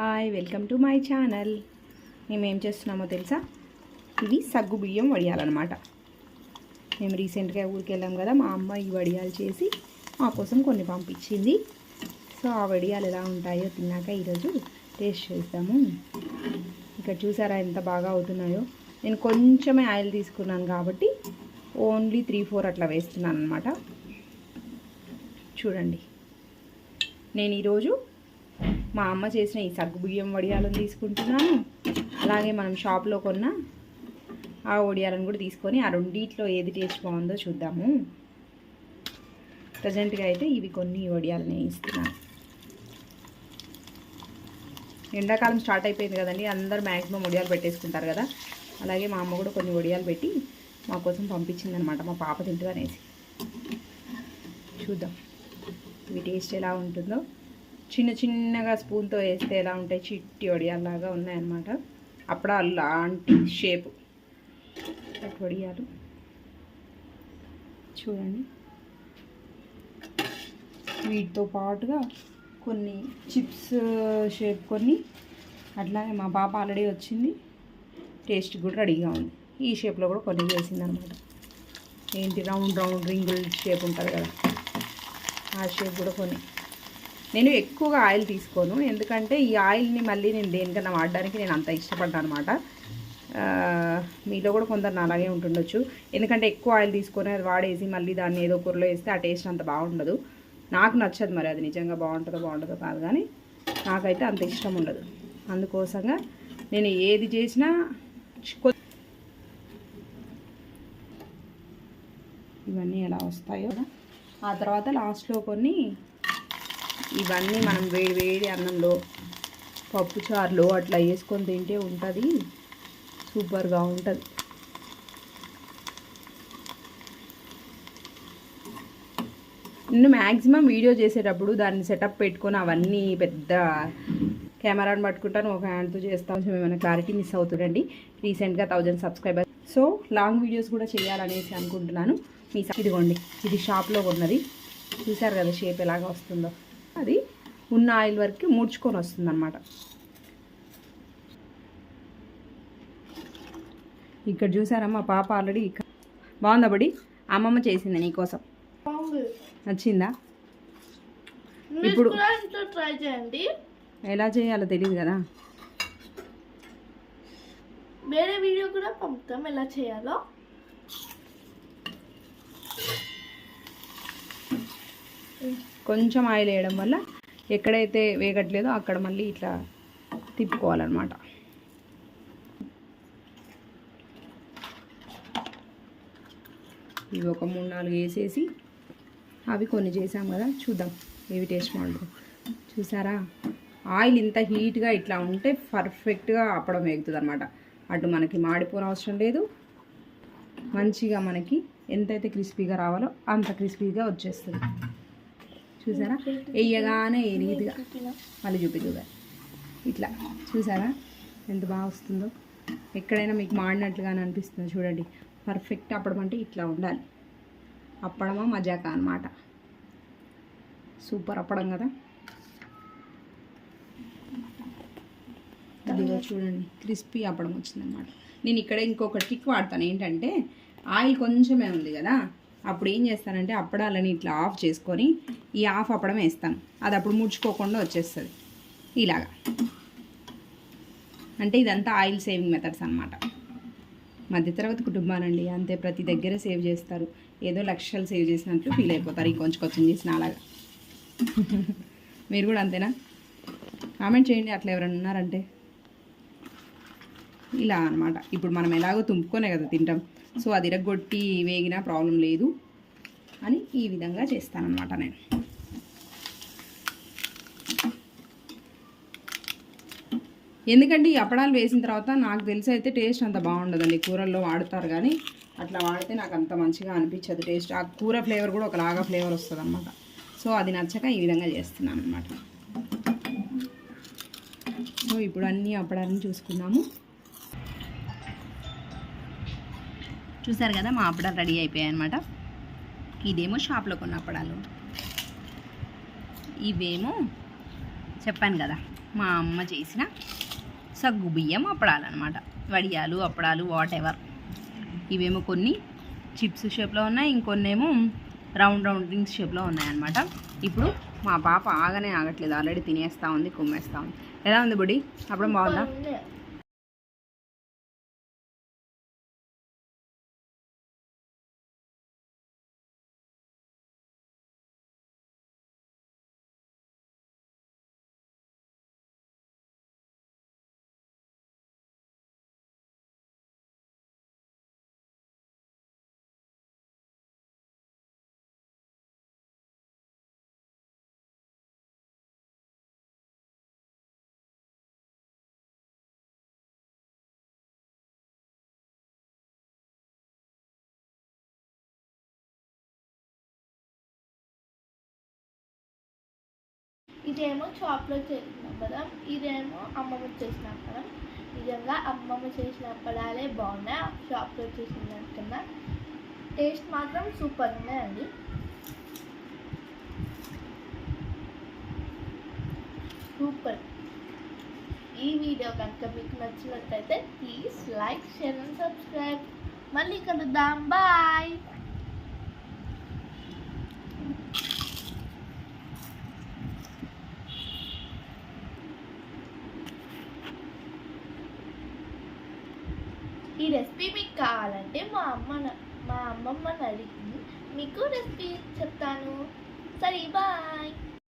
Hi welcome to my channel. మేము ఏం చేస్తున్నామో తెలుసా, ఇవి సగ్గు బియ్యం వడియాలన్నమాట. మేము రీసెంట్గా ఊరికి వెళ్ళాం కదా, మా అమ్మ ఈ వడియాలు చేసి మా కోసం కొన్ని పంపించింది. సో ఆ వడియాలు ఎలా ఉంటాయో తిన్నాక ఈరోజు టేస్ట్ చేద్దాము. ఇక్కడ చూసారా ఎంత బాగా అవుతున్నాయో. నేను కొంచెమే ఆయిల్ తీసుకున్నాను కాబట్టి ఓన్లీ 3-4 అట్లా వేస్తున్నాను అనమాట. చూడండి, నేను ఈరోజు మా అమ్మ చేసిన ఈ సగ్గు బియ్యం వడియాలను తీసుకుంటున్నాను. అలాగే మనం షాప్లో కొన్న ఆ వడియాలను కూడా తీసుకొని ఆ రెండిట్లో ఏది టేస్ట్ బాగుందో చూద్దాము. ప్రజెంట్గా అయితే ఇవి కొన్ని వడియాలని ఇస్తున్నాను. ఎండాకాలం స్టార్ట్ అయిపోయింది కదండి, అందరు మ్యాక్సిమం వడియాలు పెట్టేసుకుంటారు కదా. అలాగే మా అమ్మ కూడా కొన్ని వడియాలు పెట్టి మా కోసం పంపించిందనమాట, మా పాప తింటూ అనేసి. చూద్దాం ఇవి టేస్ట్ ఎలా ఉంటుందో. చిన్న చిన్నగా స్పూన్తో వేస్తే ఎలా ఉంటాయి, చిట్టి వడియాల్లాగా ఉన్నాయన్నమాట. అప్పుడు అలాంటి షేపు వడియాలు చూడండి. వీటితో పాటుగా కొన్ని చిప్స్ షేప్ కొన్ని, అట్లాగే మా పాప ఆల్రెడీ వచ్చింది, టేస్ట్ కూడా రెడీగా ఉంది. ఈ షేప్లో కూడా కొన్ని చేసింది అనమాట. ఏంటి రౌండ్ రింగుల్ షేప్ ఉంటుంది కదా, ఆ షేప్ కూడా కొన్ని. నేను ఎక్కువగా ఆయిల్ తీసుకోను, ఎందుకంటే ఈ ఆయిల్ని మళ్ళీ నేను దేనికన్నా వాడడానికి నేను అంత ఇష్టపడ్డాను అనమాట. మీలో కూడా కొందరు అలాగే ఉంటుండొచ్చు. ఎందుకంటే ఎక్కువ ఆయిల్ తీసుకొని అది వాడేసి మళ్ళీ దాన్ని ఏదో కూరలో వేస్తే ఆ టేస్ట్ అంత బాగుండదు. నాకు నచ్చదు, మరి అది నిజంగా బాగుంటుందో కాదు, కానీ నాకైతే అంత ఇష్టం ఉండదు. అందుకోసంగా నేను ఏది చేసినా ఇవన్నీ ఎలా వస్తాయో. ఆ తర్వాత లాస్ట్లో కొన్ని ఇవన్నీ మనం వేడి అన్నంలో పప్పు చారులో అట్లా వేసుకొని తింటే ఉంటుంది, సూపర్గా ఉంటుంది. నేను మ్యాక్సిమం వీడియో చేసేటప్పుడు దాన్ని సెటప్ పెట్టుకొని అవన్నీ పెద్ద కెమెరాని పట్టుకుంటాను, ఒక హ్యాండ్తో చేస్తాను. కొంచెం ఏమైనా క్లారిటీ మిస్ అవుతుందండి. రీసెంట్గా 1000 సబ్స్క్రైబర్స్, సో లాంగ్ వీడియోస్ కూడా చేయాలనేసి అనుకుంటున్నాను. ఇదిగోండి, ఇది షాప్లో ఉన్నది. చూసారు కదా షేప్ ఎలాగ వస్తుందో. అది ఉన్న ఆయిల్ వరకు ముడుచుకొని వస్తుంది అన్నమాట. ఇక్కడ చూసారా మా పాప ఆల్రెడీ బాగుందా బడి, అమ్మమ్మ చేసింది నీకోసం. నచ్చిందా? ఇప్పుడు ట్రై చేయండి. ఎలా చేయాలో తెలియదు కదా, వేరే వీడియో కూడా పంపుతాం ఎలా చేయాలో. కొంచెం ఆయిల్ వేయడం వల్ల ఎక్కడైతే వేగట్లేదో అక్కడ మళ్ళీ ఇట్లా తిప్పుకోవాలన్నమాట. ఇవి ఒక 3-4 వేసేసి అవి కొన్ని చేసాం కదా, చూద్దాం ఏవి టేస్ట్ బాగుంటుంది. చూసారా, ఆయిల్ ఇంత హీట్గా ఇట్లా ఉంటే పర్ఫెక్ట్గా అప్పడం వేగుతుంది అనమాట. అటు మనకి మాడిపోని అవసరం లేదు, మంచిగా మనకి ఎంతైతే క్రిస్పీగా రావాలో అంత క్రిస్పీగా వచ్చేస్తుంది. చూసారా, వేయగానే నీట్గా మళ్ళీ చూపిద్దా ఇట్లా. చూసారా ఎంత బాగా వస్తుందో. ఎక్కడైనా మీకు మాడినట్లుగానే అనిపిస్తుంది చూడండి. పర్ఫెక్ట్ అప్పడం అంటే ఇట్లా ఉండాలి. అప్పడమా మజాక అన్నమాట. సూపర్ అప్పడం కదా. ఇదిగో చూడండి, క్రిస్పీ అప్పడం వచ్చిందనమాట. నేను ఇక్కడ ఇంకొక ట్రిక్ వాడతాను. ఏంటంటే ఆయిల్ కొంచెమే ఉంది కదా, అప్పుడు ఏం చేస్తానంటే అప్పడాలని ఇట్లా ఆఫ్ చేసుకొని ఈ ఆఫ్ అప్పడం వేస్తాను. అది అప్పుడు ముడుచుకోకుండా వచ్చేస్తుంది ఇలాగా. అంటే ఇదంతా ఆయిల్ సేవింగ్ మెథడ్స్ అనమాట. మధ్యతరగతి కుటుంబాలండి, అంతే, ప్రతి దగ్గర సేవ్ చేస్తారు. ఏదో లక్షలు సేవ్ చేసినట్లు ఫీల్ అయిపోతారు కొంచెం చేసిన అలాగా. మీరు కూడా అంతేనా? కామెంట్ చేయండి అట్లా ఎవరైనా ఉన్నారంటే. ఇలా అనమాట. ఇప్పుడు మనం ఎలాగో తుంపుకొనే కదా తింటాం, సో అది ఇరగొట్టి వేగినా ప్రాబ్లం లేదు అని ఈ విధంగా చేస్తానన్నమాట నేను. ఎందుకంటే ఈ అప్పడాలు వేసిన తర్వాత నాకు తెలిసి అయితే టేస్ట్ అంత బాగుండదండి. కూరల్లో వాడతారు కానీ అట్లా వాడితే నాకు అంత మంచిగా అనిపించదు టేస్ట్. ఆ కూర ఫ్లేవర్ కూడా ఒకలాగా ఫ్లేవర్ వస్తుంది అన్నమాట. సో అది నచ్చక ఈ విధంగా చేస్తున్నాను అనమాట. సో ఇప్పుడు అన్ని అప్పడాలను చూసుకున్నాము. చూసారు కదా, మా అప్పడాలు రెడీ అయిపోయాయి అనమాట. ఇదేమో షాప్లో కొన్న అప్పడాలు, ఇవేమో చెప్పాను కదా మా అమ్మ చేసిన సగ్గు బియ్యం అప్పడాలు అనమాట. వడియాలు, అప్పడాలు, వాట్ ఎవర్. ఇవేమో కొన్ని చిప్స్ షేప్లో ఉన్నాయి, ఇంకొన్నేమో రౌండ్ రింగ్స్ షేప్లో ఉన్నాయన్నమాట. ఇప్పుడు మా పాప ఆగనే ఆగట్లేదు, ఆల్రెడీ తినేస్తూ ఉంది, కుమ్మేస్తూ ఉంది. ఎలా ఉంది బుడి? అప్పుడు బాగుందా? ఇదేమో చాక్లెట్ చేసినాం కదా, ఇదేమో అమ్మమ్మ చేసిన అప్పడం. నిజంగా అమ్మమ్మ చేసిన అప్పడాలే బాగున్నాయి చాక్లెట్ చేసిన దానికన్నా. టేస్ట్ మాత్రం సూపర్ ఉన్నాయండి. సూపర్. ఈ వీడియో కనుక మీకు నచ్చినట్లయితే please like, share and subscribe. మళ్ళీ కలుద్దాం. బాయ్. ఈ రెసిపీ మీకు కావాలంటే మా అమ్మమ్మని అడిగి మీకు రెసిపీ చెప్తాను. సరే బాయ్.